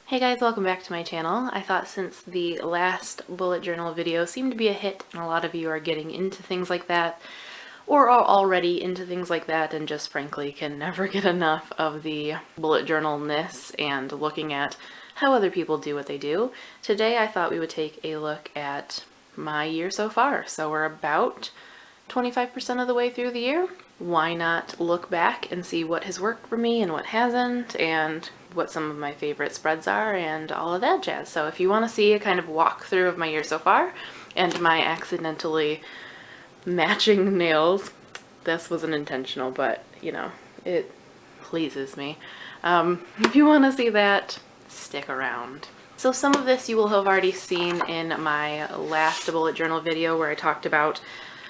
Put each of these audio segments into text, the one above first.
Hey guys, welcome back to my channel. I thought since the last bullet journal video seemed to be a hit and a lot of you are getting into things like that or are already into things like that and just frankly can never get enough of the bullet journal-ness and looking at how other people do what they do, today I thought we would take a look at my year so far. So we're about 25% of the way through the year. Why not look back and see what has worked for me and what hasn't, and what some of my favorite spreads are, and all of that jazz. So if you want to see a kind of walkthrough of my year so far and my accidentally matching nails, this wasn't intentional, but you know, it pleases me. If you want to see that, stick around. So some of this you will have already seen in my last bullet journal video where I talked about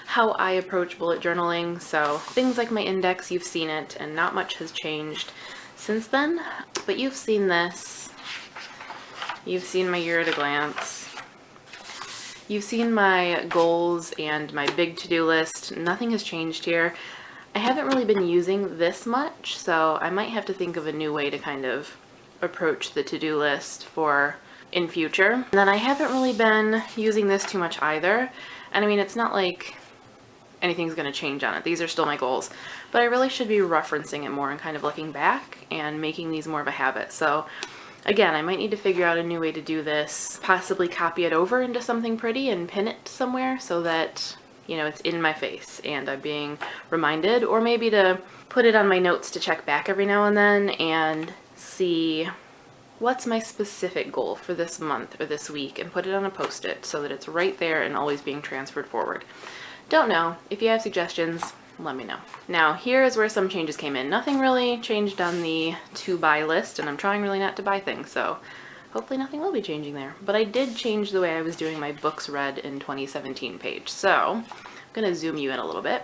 how I approach bullet journaling. So things like my index, you've seen it, and not much has changed since then. But you've seen this. You've seen my year at a glance. You've seen my goals and my big to-do list. Nothing has changed here. I haven't really been using this much, so I might have to think of a new way to kind of approach the to-do list for in future. And then I haven't really been using this too much either. And I mean, it's not like anything's going to change on it. These are still my goals, but I really should be referencing it more and kind of looking back and making these more of a habit. So again, I might need to figure out a new way to do this, possibly copy it over into something pretty and pin it somewhere so that, you know, it's in my face and I'm being reminded, or maybe to put it on my notes to check back every now and then and see what's my specific goal for this month or this week and put it on a post-it so that it's right there and always being transferred forward. Don't know. If you have suggestions, let me know. Now, here is where some changes came in. Nothing really changed on the to-buy list, and I'm trying really not to buy things, so hopefully nothing will be changing there. But I did change the way I was doing my books read in 2017 page. So I'm going to zoom you in a little bit.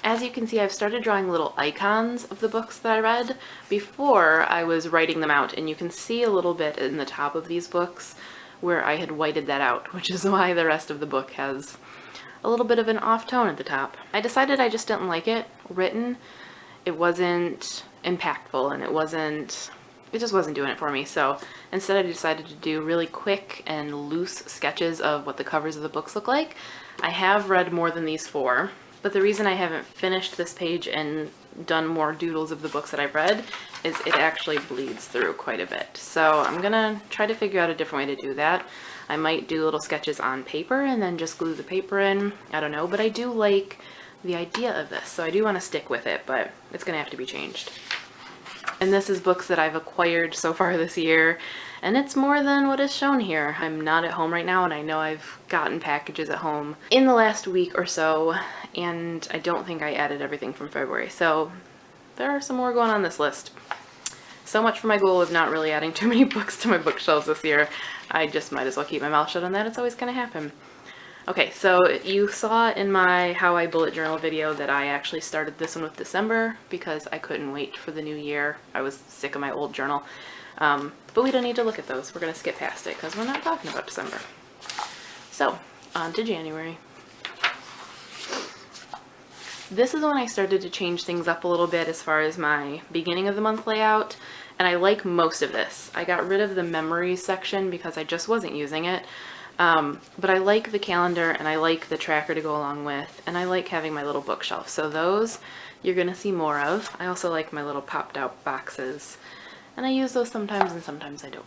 As you can see, I've started drawing little icons of the books that I read. Before, I was writing them out, and you can see a little bit in the top of these books where I had whited that out, which is why the rest of the book has a little bit of an off tone at the top. I decided I just didn't like it written. It wasn't impactful and it just wasn't doing it for me. So instead I decided to do really quick and loose sketches of what the covers of the books look like. I have read more than these 4, but the reason I haven't finished this page and done more doodles of the books that I've read is it actually bleeds through quite a bit. So I'm gonna try to figure out a different way to do that. I might do little sketches on paper and then just glue the paper in. I don't know, but I do like the idea of this, so I do want to stick with it, but it's gonna have to be changed. And this is books that I've acquired so far this year, and it's more than what is shown here. I'm not at home right now, and I know I've gotten packages at home in the last week or so, and I don't think I added everything from February, so there are some more going on this list. So much for my goal of not really adding too many books to my bookshelves this year. I just might as well keep my mouth shut on that. It's always going to happen. Okay, so you saw in my How I Bullet Journal video that I actually started this one with December because I couldn't wait for the new year. I was sick of my old journal. But we don't need to look at those. We're going to skip past it because we're not talking about December. So, on to January. This is when I started to change things up a little bit as far as my beginning of the month layout, and I like most of this. I got rid of the memories section because I just wasn't using it, but I like the calendar and I like the tracker to go along with, and I like having my little bookshelf. So those you're going to see more of. I also like my little popped out boxes, and I use those sometimes and sometimes I don't.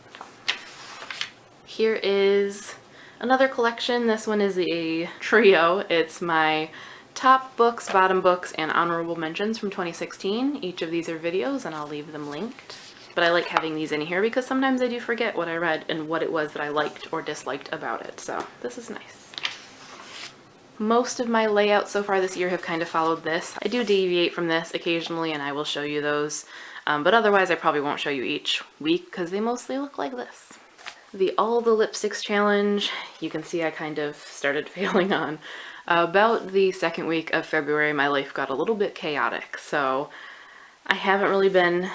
Here is another collection. This one is a trio. It's my top books, bottom books, and honorable mentions from 2016. Each of these are videos and I'll leave them linked. But I like having these in here because sometimes I do forget what I read and what it was that I liked or disliked about it. So this is nice. Most of my layouts so far this year have kind of followed this. I do deviate from this occasionally and I will show you those. But otherwise I probably won't show you each week because they mostly look like this. All the lipsticks challenge, you can see I kind of started failing on. About the second week of February, my life got a little bit chaotic, so I haven't really been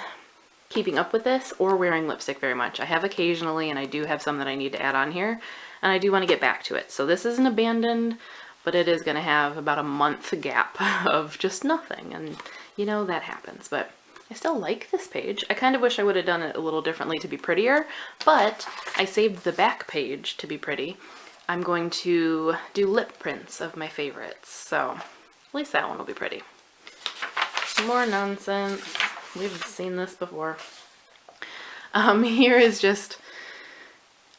keeping up with this or wearing lipstick very much. I have occasionally, and I do have some that I need to add on here, and I do want to get back to it. So this isn't abandoned, but it is going to have about a month gap of just nothing, and you know, that happens. But I still like this page. I kind of wish I would have done it a little differently to be prettier, but I saved the back page to be pretty. I'm going to do lip prints of my favorites, so at least that one will be pretty. More nonsense. We've seen this before. Here is just,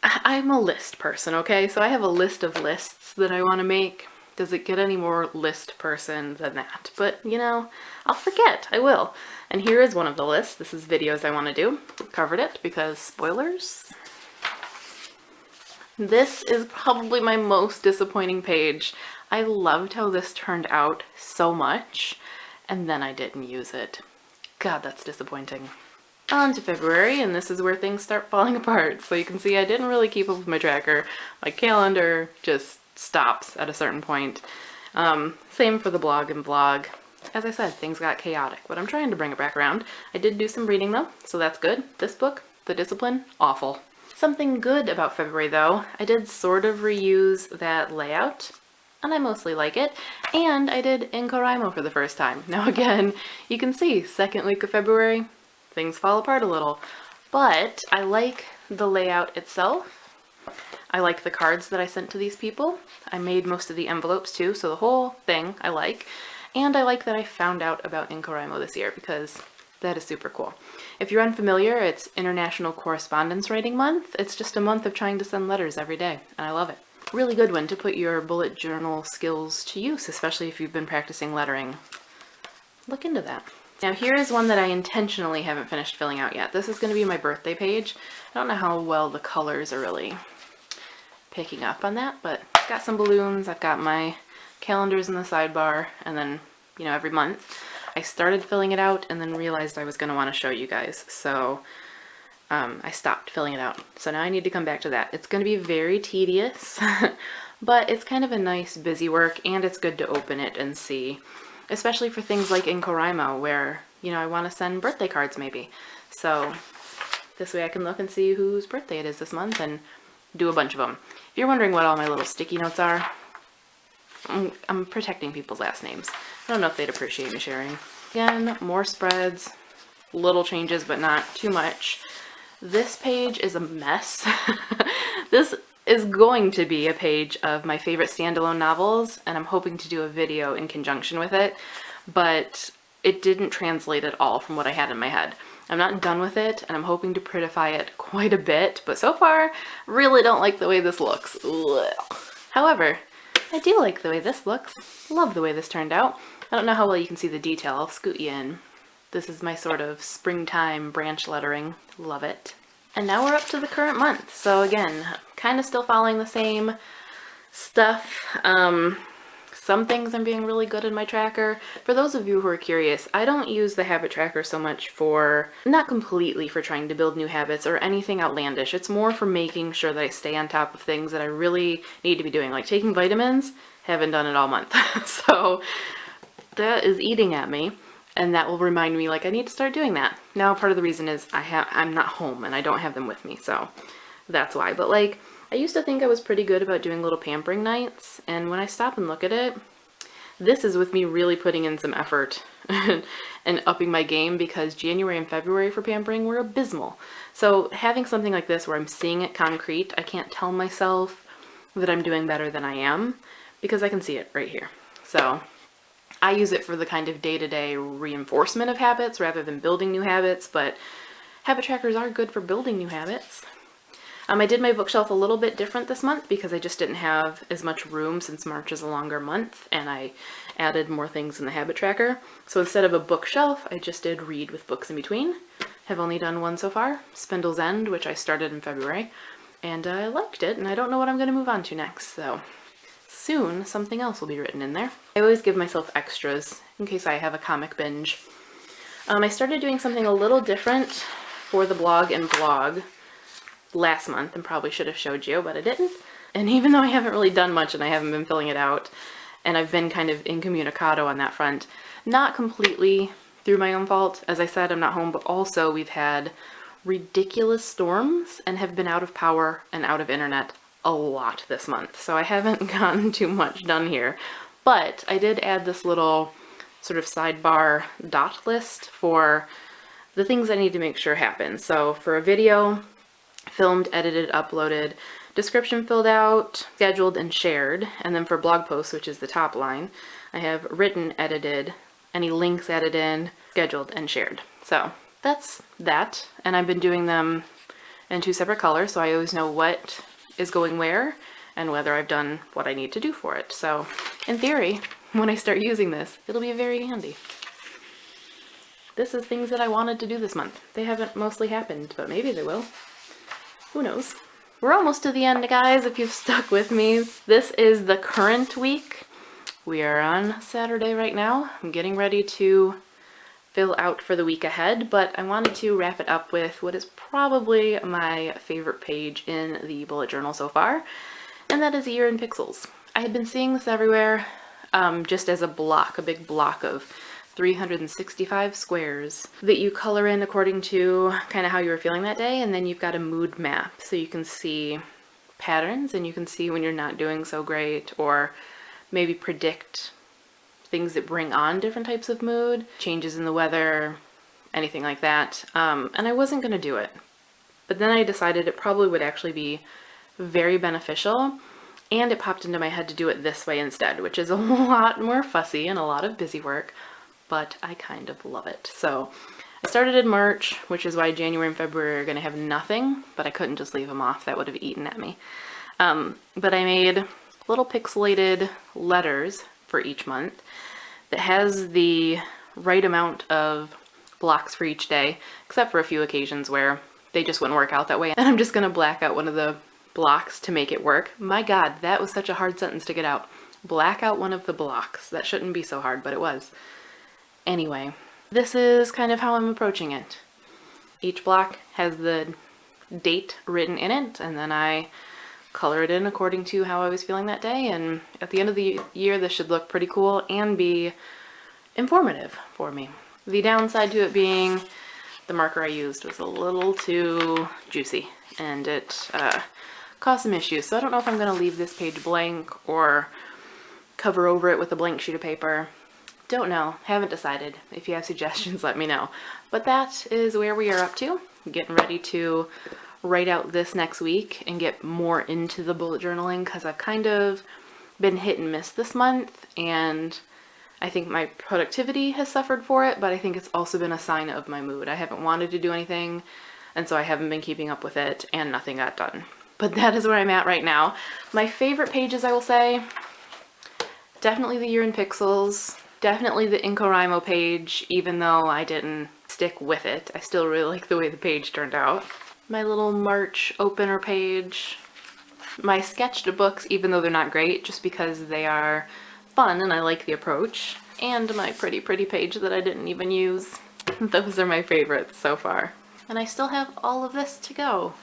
I'm a list person, okay? So I have a list of lists that I want to make. Does it get any more list person than that? But, you know, I'll forget. I will. And here is one of the lists. This is videos I want to do. Covered it because spoilers. This is probably my most disappointing page. I loved how this turned out so much, and then I didn't use it. God, that's disappointing. On to February, and this is where things start falling apart. So you can see I didn't really keep up with my tracker. My calendar just stops at a certain point. Same for the blog and vlog. As I said, things got chaotic, but I'm trying to bring it back around. I did do some reading though, so that's good. This book, The Discipline, awful. Something good about February though, I did sort of reuse that layout, and I mostly like it, and I did NaNoWriMo for the first time. Now again, you can see, second week of February, things fall apart a little, but I like the layout itself. I like the cards that I sent to these people. I made most of the envelopes too, so the whole thing I like. And I like that I found out about NaNoWriMo this year because that is super cool. If you're unfamiliar, it's International Correspondence Writing Month. It's just a month of trying to send letters every day, and I love it. Really good one to put your bullet journal skills to use, especially if you've been practicing lettering. Look into that. Now here is one that I intentionally haven't finished filling out yet. This is going to be my birthday page. I don't know how well the colors are really picking up on that, but it's got some balloons. I've got my calendars in the sidebar, and then, you know, every month. I started filling it out and then realized I was going to want to show you guys, so I stopped filling it out. So now I need to come back to that. It's going to be very tedious, but it's kind of a nice busy work, and it's good to open it and see, especially for things like NaNoWriMo where, you know, I want to send birthday cards maybe. So this way I can look and see whose birthday it is this month and do a bunch of them. If you're wondering what all my little sticky notes are, I'm protecting people's last names. I don't know if they'd appreciate me sharing. Again, more spreads, little changes, but not too much. This page is a mess. This is going to be a page of my favorite standalone novels, and I'm hoping to do a video in conjunction with it, but it didn't translate at all from what I had in my head. I'm not done with it, and I'm hoping to prettify it quite a bit, but so far, really don't like the way this looks. Ugh. However, I do like the way this looks. Love the way this turned out. I don't know how well you can see the detail. I'll scoot you in. This is my sort of springtime branch lettering. Love it. And now we're up to the current month. So again, kind of still following the same stuff. Some things I'm being really good in my tracker. For those of you who are curious, I don't use the habit tracker so much for, not completely for trying to build new habits or anything outlandish. It's more for making sure that I stay on top of things that I really need to be doing, like taking vitamins. Haven't done it all month. So that is eating at me, and that will remind me, like, I need to start doing that. Now part of the reason is I'm not home and I don't have them with me, so that's why. But like, I used to think I was pretty good about doing little pampering nights, and when I stop and look at it, this is with me really putting in some effort and upping my game, because January and February for pampering were abysmal. So having something like this where I'm seeing it concrete, I can't tell myself that I'm doing better than I am, because I can see it right here. So I use it for the kind of day-to-day reinforcement of habits rather than building new habits, but habit trackers are good for building new habits. I did my bookshelf a little bit different this month because I just didn't have as much room since March is a longer month, and I added more things in the habit tracker. So instead of a bookshelf, I just did read with books in between. Have only done one so far, Spindle's End, which I started in February, and I liked it, and I don't know what I'm going to move on to next, so soon something else will be written in there. I always give myself extras in case I have a comic binge. I started doing something a little different for the blog and vlog last month, and probably should have showed you, but I didn't. And even though I haven't really done much and I haven't been filling it out, and I've been kind of incommunicado on that front, not completely through my own fault. As I said, I'm not home, but also we've had ridiculous storms and have been out of power and out of internet a lot this month. So I haven't gotten too much done here, but I did add this little sort of sidebar dot list for the things I need to make sure happen. So for a video, filmed, edited, uploaded, description filled out, scheduled, and shared. And then for blog posts, which is the top line, I have written, edited, any links added in, scheduled, and shared. So that's that. And I've been doing them in 2 separate colors, so I always know what is going where and whether I've done what I need to do for it. So in theory, when I start using this, it'll be very handy. This is things that I wanted to do this month. They haven't mostly happened, but maybe they will. Who knows? We're almost to the end, guys, if you've stuck with me. This is the current week. We are on Saturday right now. I'm getting ready to fill out for the week ahead, but I wanted to wrap it up with what is probably my favorite page in the bullet journal so far, and that is a year in pixels. I had been seeing this everywhere, just as a block, a big block of 365 squares that you color in according to kind of how you were feeling that day, and then you've got a mood map so you can see patterns and you can see when you're not doing so great, or maybe predict things that bring on different types of mood, changes in the weather, anything like that. And I wasn't going to do it, but then I decided it probably would actually be very beneficial, and it popped into my head to do it this way instead, which is a lot more fussy and a lot of busy work, but I kind of love it. So I started in March, which is why January and February are going to have nothing, but I couldn't just leave them off. That would have eaten at me. But I made little pixelated letters for each month that has the right amount of blocks for each day, except for a few occasions where they just wouldn't work out that way. And I'm just going to black out one of the blocks to make it work. My God, that was such a hard sentence to get out. Black out one of the blocks. That shouldn't be so hard, but it was. Anyway, this is kind of how I'm approaching it. Each block has the date written in it, and then I color it in according to how I was feeling that day, and at the end of the year this should look pretty cool and be informative for me. The downside to it being the marker I used was a little too juicy, and it caused some issues, so I don't know if I'm going to leave this page blank or cover over it with a blank sheet of paper. Don't know. Haven't decided. If you have suggestions, let me know. But that is where we are up to. I'm getting ready to write out this next week and get more into the bullet journaling, because I've kind of been hit and miss this month, and I think my productivity has suffered for it, but I think it's also been a sign of my mood. I haven't wanted to do anything, and so I haven't been keeping up with it, and nothing got done. But that is where I'm at right now. My favorite pages, I will say, definitely the year in pixels. Definitely the NaNoWriMo page, even though I didn't stick with it. I still really like the way the page turned out. My little March opener page. My sketched books, even though they're not great, just because they are fun and I like the approach. And my pretty page that I didn't even use. Those are my favorites so far. And I still have all of this to go.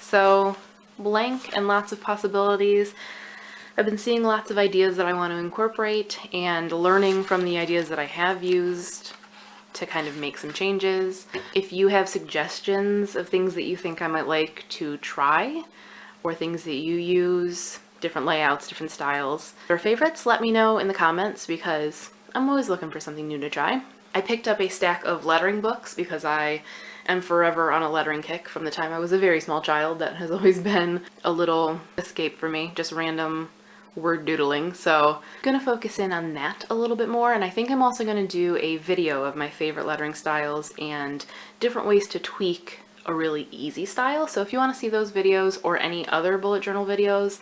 So blank and lots of possibilities. I've been seeing lots of ideas that I want to incorporate and learning from the ideas that I have used to kind of make some changes. If you have suggestions of things that you think I might like to try, or things that you use, different layouts, different styles, or favorites, let me know in the comments, because I'm always looking for something new to try. I picked up a stack of lettering books because I am forever on a lettering kick from the time I was a very small child. That has always been a little escape for me, just random word doodling. So I'm gonna focus in on that a little bit more, and I think I'm also gonna do a video of my favorite lettering styles and different ways to tweak a really easy style. So if you want to see those videos or any other bullet journal videos,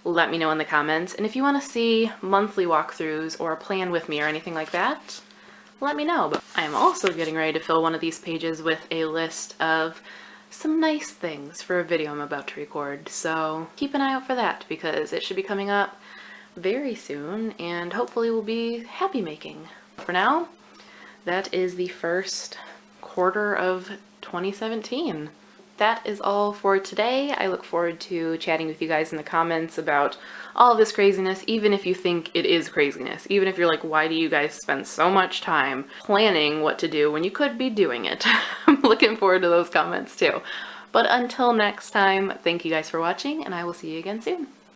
let me know in the comments. And if you want to see monthly walkthroughs or a plan with me or anything like that, let me know. But I am also getting ready to fill one of these pages with a list of some nice things for a video I'm about to record, so keep an eye out for that, because it should be coming up very soon and hopefully will be happy making. For now, that is the first quarter of 2017. That is all for today. I look forward to chatting with you guys in the comments about all of this craziness, even if you think it is craziness. Even if you're like, why do you guys spend so much time planning what to do when you could be doing it? I'm looking forward to those comments too. But until next time, thank you guys for watching, and I will see you again soon.